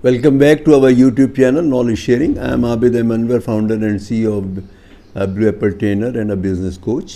Welcome back to our YouTube channel, Knowledge Sharing. I am Abid Manwar, founder and CEO of Blue Apple Trainer and a business coach.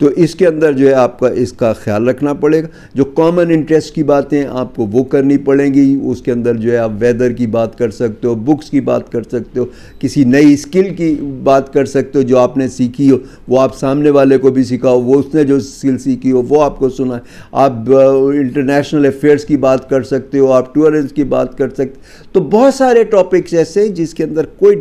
تو اس کے اندر جو ہے آپ کا اس کا خیال رکھنا پڑے گا. جو کامن انٹرسٹ کی باتیں آپ کو وہ کرنی پڑیں گی. اس کے اندر جو ہے آپ ویدر کی بات کر سکتے ہو, بکس کی بات کر سکتے ہو, کسی نئی اسکل کی بات کر سکتے ہو جو آپ نے سیکھی ہو, وہ آپ سامنے والے کو بھی سکھاؤ, وہ اس نے جو اسکل سیکھی ہو وہ آپ کو سنائے. آپ انٹرنیشنل افیئرس کی بات کر سکتے ہو, آپ ٹورزم کی بات کر سکتے. تو بہت سارے ٹاپکس ایسے ہیں جس کے اندر کوئی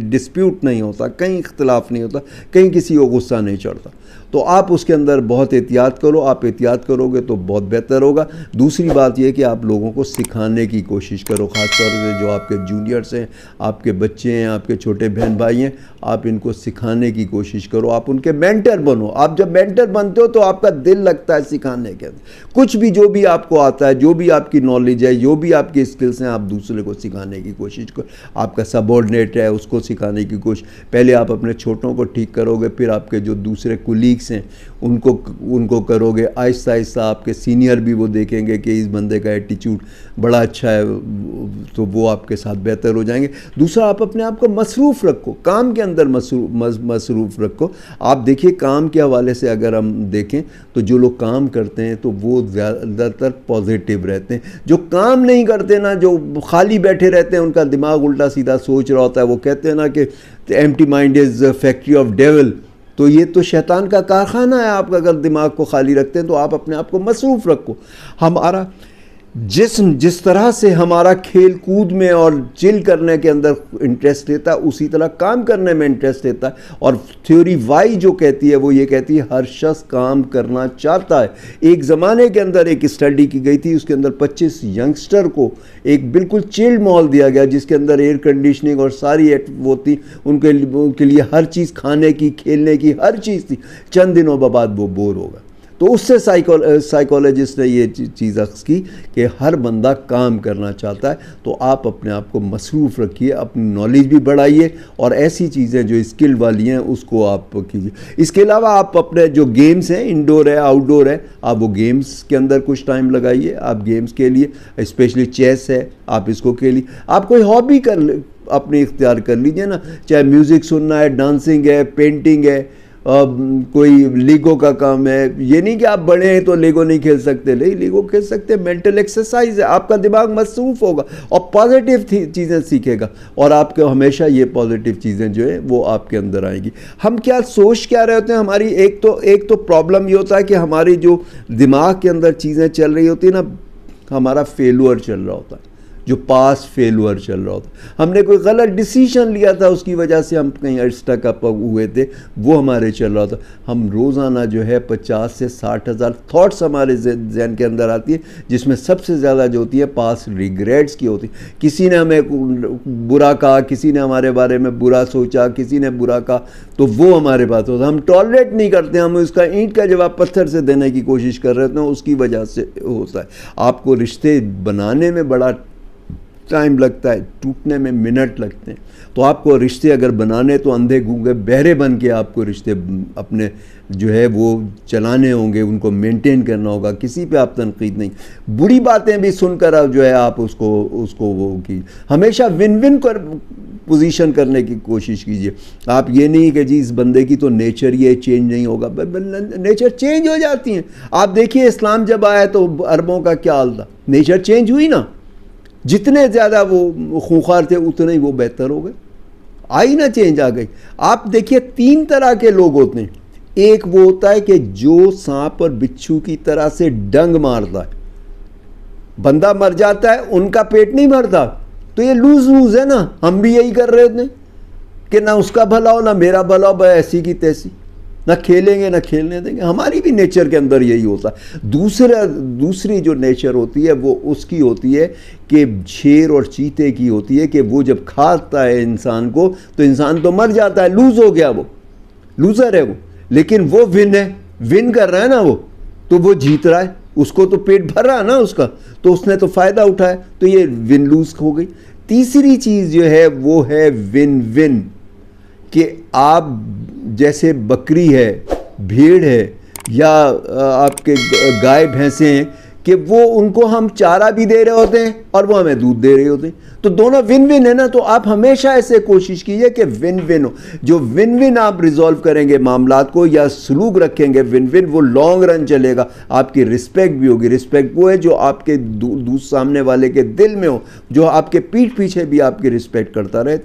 ڈسپیوٹ نہیں ہوتا, کہیں اختلاف نہیں ہوتا, کہیں کسی کو غصہ نہیں چڑھتا. تو آپ اس کے اندر بہت احتیاط کرو. آپ احتیاط کرو گے تو بہت بہتر ہوگا. دوسری بات یہ کہ آپ لوگوں کو سکھانے کی کوشش کرو, خاص طور سے جو آپ کے جونیئرس ہیں, آپ کے بچے ہیں, آپ کے چھوٹے بہن بھائی ہیں, آپ ان کو سکھانے کی کوشش کرو. آپ ان کے مینٹر بنو. آپ جب مینٹر بنتے ہو تو آپ کا دل لگتا ہے سکھانے کے اندر. کچھ بھی جو بھی آپ کو آتا ہے, جو بھی آپ کی نالج ہے, جو بھی آپ کی اسکلس ہیں, آپ دوسرے کو سکھانے کی کوشش کرو. آپ کا سبارڈینیٹ ہے اس کو سکھانے کی کوشش. پہلے آپ اپنے چھوٹوں کو ٹھیک کرو گے, پھر آپ کے جو دوسرے کولیگس ہیں ان کو کرو گے. آہستہ آہستہ آپ کے سینئر بھی وہ دیکھیں گے کہ اس بندے کا ایٹیچیوڈ بڑا اچھا ہے, تو وہ آپ کے ساتھ بہتر ہو جائیں گے. دوسرا, آپ اپنے آپ کو مصروف رکھو, کام کے اندر مصروف رکھو. آپ دیکھیے کام کے حوالے سے اگر ہم دیکھیں تو جو لوگ کام کرتے ہیں تو وہ زیادہ تر پازیٹیو رہتے ہیں. جو کام نہیں کرتے نا, جو خالی بیٹھے رہتے ہیں, ان کا دماغ الٹا سیدھا سوچ رہا ہوتا ہے. وہ کہتے ہیں نا کہ empty mind is factory of devil. تو یہ تو شیطان کا کارخانہ ہے. آپ اگر دماغ کو خالی رکھتے ہیں تو آپ اپنے آپ کو مصروف رکھو. ہمارا جسم جس طرح سے ہمارا کھیل کود میں اور چل کرنے کے اندر انٹرسٹ لیتا ہے, اسی طرح کام کرنے میں انٹرسٹ لیتا ہے. اور تھیوری وائی جو کہتی ہے وہ یہ کہتی ہے ہر شخص کام کرنا چاہتا ہے. ایک زمانے کے اندر ایک اسٹڈی کی گئی تھی, اس کے اندر 25 ینگسٹر کو ایک بالکل چلڈ ماحول دیا گیا جس کے اندر ایئر کنڈیشننگ اور ساری وہ تھی. ان کے لیے ہر چیز, کھانے کی, کھیلنے کی, ہر چیز تھی. چند دنوں بعد وہ بور ہو گئے. تو اس سے سائیکالوجسٹ نے یہ چیز اخذ کی کہ ہر بندہ کام کرنا چاہتا ہے. تو آپ اپنے آپ کو مصروف رکھیے, اپنی نالج بھی بڑھائیے, اور ایسی چیزیں جو اسکل والی ہیں اس کو آپ کیجیے. اس کے علاوہ آپ اپنے جو گیمز ہیں, انڈور ہے, آؤٹ ڈور ہے, آپ وہ گیمز کے اندر کچھ ٹائم لگائیے. آپ گیمز کے لیے, اسپیشلی چیس ہے, آپ اس کو کے لیے آپ کوئی ہابی اپنی اختیار کر لیجیے نا. چاہے میوزک سننا ہے, ڈانسنگ ہے, پینٹنگ ہے, کوئی لیگو کا کام ہے. یہ نہیں کہ آپ بڑے ہیں تو لیگو نہیں کھیل سکتے, لیگو کھیل سکتے. مینٹل ایکسرسائز ہے, آپ کا دماغ مصروف ہوگا اور پازیٹیو چیزیں سیکھے گا, اور آپ کے ہمیشہ یہ پازیٹیو چیزیں جو ہیں وہ آپ کے اندر آئیں گی. ہم کیا سوچ کیا رہے ہوتے ہیں, ہماری ایک تو پرابلم یہ ہوتا ہے کہ ہماری جو دماغ کے اندر چیزیں چل رہی ہوتی ہیں نا, ہمارا فیلور چل رہا ہوتا ہے, جو پاس فیلور چل رہا ہوتا. ہم نے کوئی غلط ڈیسیژن لیا تھا, اس کی وجہ سے ہم کہیں اسٹک اپ ہوئے تھے, وہ ہمارے چل رہا ہوتا. ہم روزانہ جو ہے 50 سے 60 ہزار تھاٹس ہمارے ذہن کے اندر آتی ہے, جس میں سب سے زیادہ جو ہوتی ہے پاس ریگریٹس کی ہوتی. کسی نے ہمیں برا کہا, کسی نے ہمارے بارے میں برا سوچا, کسی نے برا کہا, تو وہ ہمارے پاس ہوتا ہے. ہم ٹالریٹ نہیں کرتے, ہم اس کا اینٹ کا جواب پتھر سے دینے کی کوشش کر رہے ہیں, اس کی وجہ سے ہوتا ہے. آپ کو رشتے بنانے میں بڑا ٹائم لگتا ہے, ٹوٹنے میں منٹ لگتے ہیں. تو آپ کو رشتے اگر بنانے تو اندھے گونگے بہرے بن کے آپ کو رشتے اپنے جو ہے وہ چلانے ہوں گے, ان کو مینٹین کرنا ہوگا. کسی پہ آپ تنقید نہیں, بری باتیں بھی سن کر جو ہے آپ اس کو وہ کی ہمیشہ ون ون پوزیشن کرنے کی کوشش کیجیے. آپ یہ نہیں کہ جی اس بندے کی تو نیچر یہ چینج نہیں ہوگا, نیچر چینج ہو جاتی ہیں. آپ دیکھیے اسلام جب آیا تو عربوں کا کیا حال تھا, نیچر چینج ہوئی نا. جتنے زیادہ وہ خونخوار تھے اتنے ہی وہ بہتر ہو گئے, آئی نا چینج آ گئی. آپ دیکھیے 3 طرح کے لوگ ہوتے ہیں. ایک وہ ہوتا ہے کہ جو سانپ اور بچھو کی طرح سے ڈنگ مارتا ہے, بندہ مر جاتا ہے, ان کا پیٹ نہیں مرتا. تو یہ لوز ہے نا. ہم بھی یہی کر رہے تھے کہ نہ اس کا بھلا ہو نہ میرا بھلا ہو, بھائی ایسی کی تیسی, نہ کھیلیں گے نہ کھیلنے دیں گے. ہماری بھی نیچر کے اندر یہی ہوتا ہے. دوسری جو نیچر ہوتی ہے وہ اس کی ہوتی ہے کہ شیر اور چیتے کی ہوتی ہے کہ وہ جب کھاتا ہے انسان کو تو انسان تو مر جاتا ہے, لوز ہو گیا, وہ لوزر ہے وہ. لیکن وہ ون کر رہا ہے نا, وہ تو وہ جیت رہا ہے, اس کو تو پیٹ بھر رہا ہے نا اس کا, تو اس نے تو فائدہ اٹھایا. تو یہ ون لوز ہو گئی. تیسری چیز جو ہے وہ ہے ون ون, کہ آپ جیسے بکری ہے, بھیڑ ہے, یا آپ کے گائے بھینسیں ہیں, کہ وہ ان کو ہم چارہ بھی دے رہے ہوتے ہیں اور وہ ہمیں دودھ دے رہے ہوتے ہیں, تو دونوں ون ون ہے نا. تو آپ ہمیشہ ایسے کوشش کیجئے کہ ون ون ہو. جو ون ون آپ ریزولو کریں گے معاملات کو یا سلوک رکھیں گے ون ون, وہ لانگ رن چلے گا. آپ کی رسپیکٹ بھی ہوگی. رسپیکٹ وہ ہے جو آپ کے سامنے والے کے دل میں ہو, جو آپ کے پیٹھ پیچھے بھی آپ کی رسپیکٹ کرتا رہے.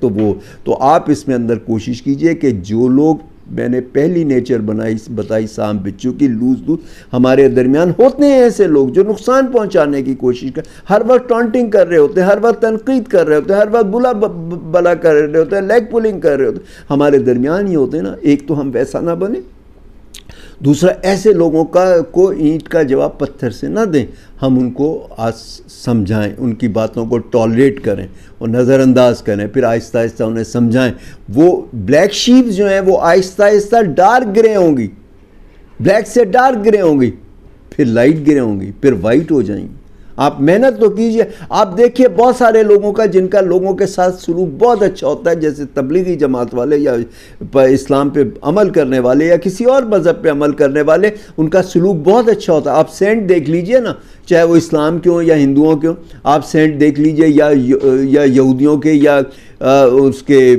تو آپ اس میں اندر کوشش کیجئے کہ جو لوگ, میں نے پہلی نیچر بتائی سام بچوں کی, لوز ہمارے درمیان ہوتے ہیں ایسے لوگ جو نقصان پہنچانے کی کوشش ہر وقت ٹانٹنگ کر رہے ہوتے ہیں, ہر وقت تنقید کر رہے ہوتے ہیں, ہر وقت بلا کر رہے ہوتے ہیں, لیگ پولنگ کر رہے ہوتے ہیں. ہمارے درمیان ہی ہوتے ہیں نا. ایک تو ہم ویسا نہ بنے, دوسرا ایسے لوگوں کو اینٹ کا جواب پتھر سے نہ دیں. ہم ان کو سمجھائیں, ان کی باتوں کو ٹالریٹ کریں اور نظر انداز کریں, پھر آہستہ آہستہ انہیں سمجھائیں. وہ بلیک شیپس جو ہیں وہ آہستہ آہستہ ڈارک گرے ہوں گی, بلیک سے ڈارک گرے ہوں گی, پھر لائٹ گرے ہوں گی, پھر وائٹ ہو جائیں گی. آپ محنت تو کیجئے. آپ دیکھیے بہت سارے لوگوں کا جن کا لوگوں کے ساتھ سلوک بہت اچھا ہوتا ہے, جیسے تبلیغی جماعت والے یا اسلام پہ عمل کرنے والے یا کسی اور مذہب پہ عمل کرنے والے, ان کا سلوک بہت اچھا ہوتا ہے. آپ سینٹ دیکھ لیجئے نا, چاہے وہ اسلام کے ہوں یا ہندوؤں کے ہوں. آپ سینٹ دیکھ لیجئے یا یہودیوں کے یا اس کے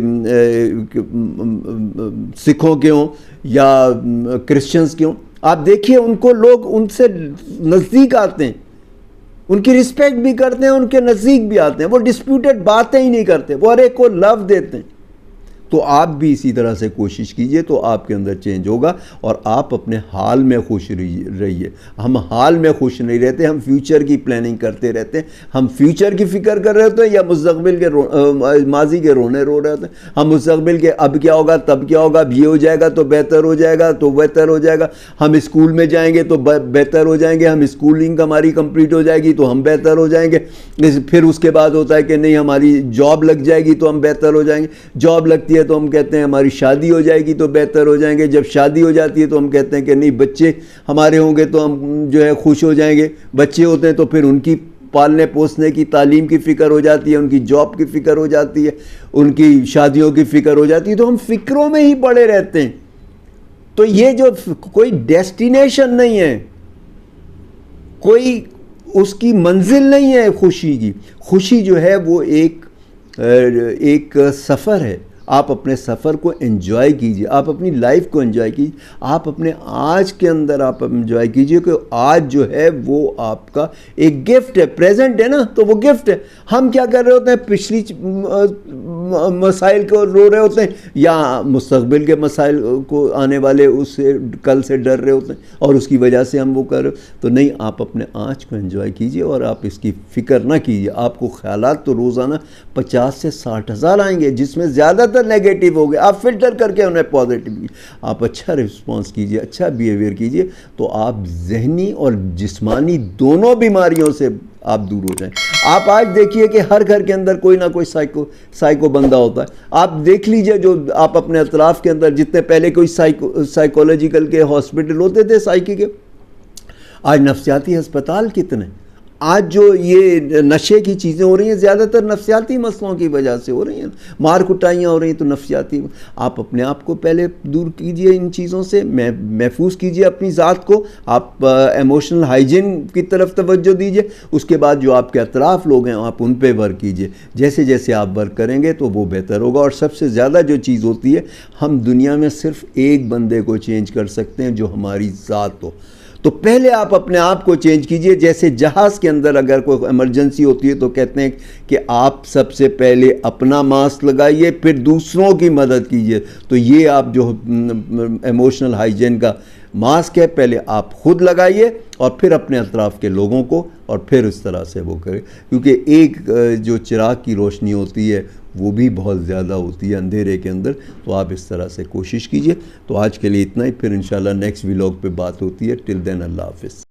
سکھوں کے ہوں یا کرسچنز کے ہوں. آپ دیکھیے ان کو لوگ ان سے نزدیک آتے ہیں, ان کی رسپیکٹ بھی کرتے ہیں, ان کے نزدیک بھی آتے ہیں. وہ ڈسپیوٹڈ باتیں ہی نہیں کرتے, وہ ہر ایک کو لو دیتے ہیں. تو آپ بھی اسی طرح سے کوشش کیجئے, تو آپ کے اندر چینج ہوگا اور آپ اپنے حال میں خوش رہیے. ہم حال میں خوش نہیں رہتے, ہم فیوچر کی پلاننگ کرتے رہتے ہیں. ہم فیوچر کی فکر کر رہے ہوتے ہیں یا مستقبل کے ماضی کے رونے رو رہے ہوتے ہیں. ہم مستقبل کے اب کیا ہوگا, تب کیا ہوگا, اب یہ ہو جائے گا تو بہتر ہو جائے گا, تو بہتر ہو جائے گا. ہم اسکول میں جائیں گے تو بہتر ہو جائیں گے, ہم اسکولنگ ہماری کمپلیٹ ہو جائے گی تو ہم بہتر ہو جائیں گے. پھر اس کے بعد ہوتا ہے کہ نہیں ہماری جاب لگ جائے گی تو ہم بہتر ہو جائیں گے. جاب لگتی ہے تو ہم کہتے ہیں ہماری شادی ہو جائے گی تو بہتر ہو جائیں گے. جب شادی ہو جاتی ہے تو ہم کہتے ہیں کہ نہیں بچے ہمارے ہوں گے تو ہم جو ہے خوش ہو جائیں گے. بچے ہوتے ہیں تو پھر ان کی پالنے پوسنے کی, تعلیم کی فکر ہو جاتی ہے, ان کی جاب کی فکر ہو جاتی ہے, ان کی شادیوں کی فکر ہو جاتی ہے. تو ہم فکروں میں ہی پڑے رہتے ہیں. تو یہ جو کوئی ڈیسٹینیشن نہیں ہے, کوئی اس کی منزل نہیں ہے خوشی کی. خوشی جو ہے وہ ایک سفر ہے. آپ اپنے سفر کو انجوائے کیجئے, آپ اپنی لائف کو انجوائے کیجئے, آپ اپنے آج کے اندر آپ انجوائے کیجئے کہ آج جو ہے وہ آپ کا ایک گفٹ ہے, پریزنٹ ہے نا, تو وہ گفٹ ہے. ہم کیا کر رہے ہوتے ہیں, پچھلی مسائل کو رو رہے ہوتے ہیں یا مستقبل کے مسائل کو آنے والے اس سے کل سے ڈر رہے ہوتے ہیں اور اس کی وجہ سے ہم وہ کر رہے. تو نہیں, آپ اپنے آج کو انجوائے کیجئے اور آپ اس کی فکر نہ کیجئے. آپ کو خیالات تو روزانہ 50 سے 60 ہزار آئیں گے, جس میں زیادہ نیگیٹو ہو گئے. آپ فلٹر کر کے انہیں پازیٹیو کیجیے. آپ اچھا رسپانس کیجیے, اچھا بیہیویئر کیجیے, تو آپ ذہنی اور جسمانی دونوں بیماریوں سے آپ دور ہو جائیں. آپ آج دیکھیے کہ ہر گھر کے اندر کوئی نہ کوئی سائیکو بندہ ہوتا ہے. آپ دیکھ لیجئے جو آپ اپنے اطراف کے اندر جتنے پہلے کوئی سائیکولوجیکل کے ہاسپٹل ہوتے تھے سائیکی کے, آج نفسیاتی ہسپتال کتنے. آج جو یہ نشے کی چیزیں ہو رہی ہیں زیادہ تر نفسیاتی مسئلوں کی وجہ سے ہو رہی ہیں. مار کٹائیاں ہو رہی ہیں تو نفسیاتی. آپ اپنے آپ کو پہلے دور کیجئے ان چیزوں سے, محفوظ کیجئے اپنی ذات کو. آپ ایموشنل ہائیجین کی طرف توجہ دیجئے. اس کے بعد جو آپ کے اطراف لوگ ہیں آپ ان پہ ورک کیجئے. جیسے جیسے آپ ورک کریں گے تو وہ بہتر ہوگا. اور سب سے زیادہ جو چیز ہوتی ہے, ہم دنیا میں صرف ایک بندے کو چینج کر سکتے ہیں جو ہماری ذات ہو. تو پہلے آپ اپنے آپ کو چینج کیجئے. جیسے جہاز کے اندر اگر کوئی ایمرجنسی ہوتی ہے تو کہتے ہیں کہ آپ سب سے پہلے اپنا ماسک لگائیے, پھر دوسروں کی مدد کیجئے. تو یہ آپ جو ایموشنل ہائیجین کا ماسک ہے, پہلے آپ خود لگائیے اور پھر اپنے اطراف کے لوگوں کو, اور پھر اس طرح سے وہ کریں. کیونکہ ایک جو چراغ کی روشنی ہوتی ہے وہ بھی بہت زیادہ ہوتی ہے اندھیرے کے اندر. تو آپ اس طرح سے کوشش کیجئے. تو آج کے لیے اتنا ہی, پھر انشاءاللہ نیکسٹ ولاگ پہ بات ہوتی ہے. ٹل دین اللہ حافظ.